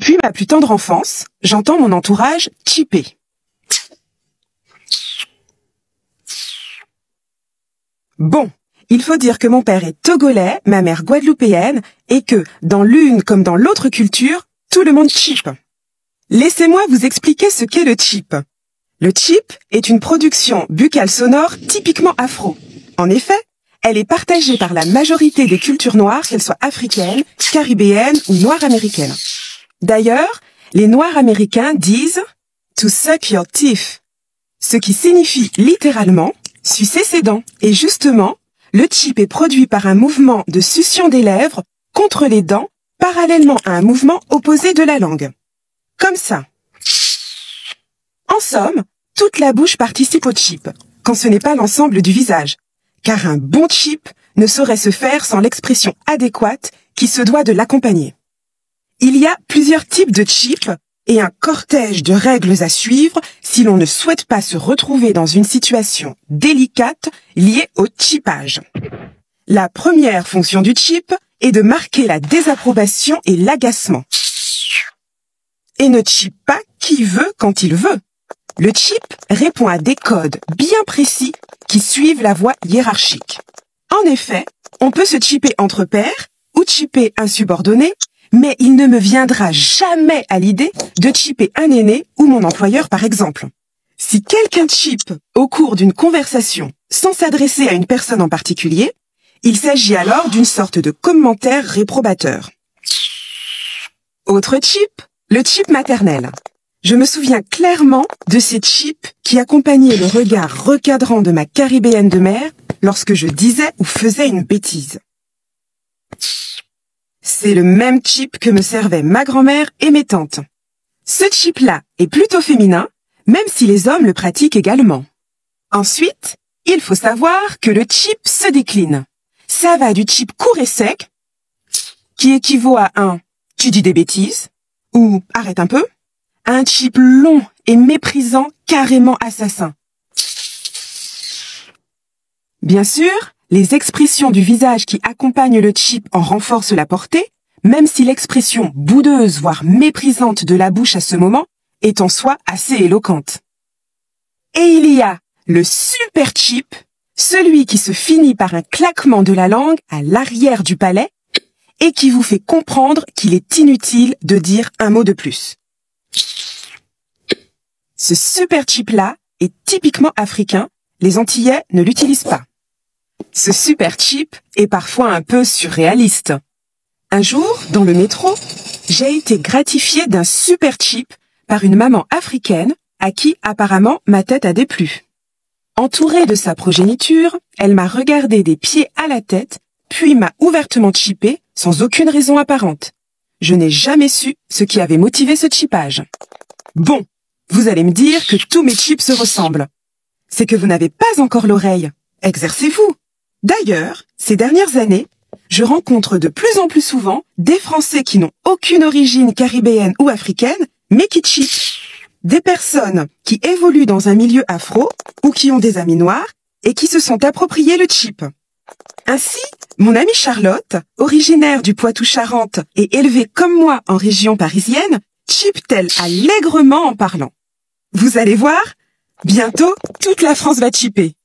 Depuis ma plus tendre enfance, j'entends mon entourage chipper. Bon, il faut dire que mon père est togolais, ma mère guadeloupéenne, et que, dans l'une comme dans l'autre culture, tout le monde chippe. Laissez-moi vous expliquer ce qu'est le chip. Le chip est une production buccale sonore typiquement afro. En effet, elle est partagée par la majorité des cultures noires, qu'elles soient africaines, caribéennes ou noires américaines. D'ailleurs, les Noirs américains disent « to suck your teeth », ce qui signifie littéralement « sucer ses dents ». Et justement, le chip est produit par un mouvement de succion des lèvres contre les dents, parallèlement à un mouvement opposé de la langue. Comme ça. En somme, toute la bouche participe au chip, quand ce n'est pas l'ensemble du visage. Car un bon chip ne saurait se faire sans l'expression adéquate qui se doit de l'accompagner. Il y a plusieurs types de chips et un cortège de règles à suivre si l'on ne souhaite pas se retrouver dans une situation délicate liée au chippage. La première fonction du chip est de marquer la désapprobation et l'agacement. Et ne chippe pas qui veut quand il veut. Le chip répond à des codes bien précis qui suivent la voie hiérarchique. En effet, on peut se chipper entre pairs ou chipper un subordonné, mais il ne me viendra jamais à l'idée de chipper un aîné ou mon employeur par exemple. Si quelqu'un chippe au cours d'une conversation sans s'adresser à une personne en particulier, il s'agit alors d'une sorte de commentaire réprobateur. Autre chip, le chip maternel. Je me souviens clairement de ces chips qui accompagnaient le regard recadrant de ma caribéenne de mère lorsque je disais ou faisais une bêtise. C'est le même chip que me servaient ma grand-mère et mes tantes. Ce chip-là est plutôt féminin, même si les hommes le pratiquent également. Ensuite, il faut savoir que le chip se décline. Ça va du chip court et sec, qui équivaut à un « tu dis des bêtises » ou « arrête un peu », à un chip long et méprisant, carrément assassin. Bien sûr, les expressions du visage qui accompagnent le chip en renforcent la portée, même si l'expression boudeuse, voire méprisante de la bouche à ce moment est en soi assez éloquente. Et il y a le super chip, celui qui se finit par un claquement de la langue à l'arrière du palais et qui vous fait comprendre qu'il est inutile de dire un mot de plus. Ce super chip-là est typiquement africain, les Antillais ne l'utilisent pas. Ce super chip est parfois un peu surréaliste. Un jour, dans le métro, j'ai été gratifiée d'un super chip par une maman africaine à qui apparemment ma tête a déplu. Entourée de sa progéniture, elle m'a regardé des pieds à la tête, puis m'a ouvertement chippé sans aucune raison apparente. Je n'ai jamais su ce qui avait motivé ce chippage. Bon, vous allez me dire que tous mes chips se ressemblent. C'est que vous n'avez pas encore l'oreille. Exercez-vous. D'ailleurs, ces dernières années, je rencontre de plus en plus souvent des Français qui n'ont aucune origine caribéenne ou africaine, mais qui chippent. Des personnes qui évoluent dans un milieu afro ou qui ont des amis noirs et qui se sont appropriés le chip. Ainsi, mon amie Charlotte, originaire du Poitou-Charentes et élevée comme moi en région parisienne, chippe-t-elle allègrement en parlant. Vous allez voir, bientôt toute la France va chipper.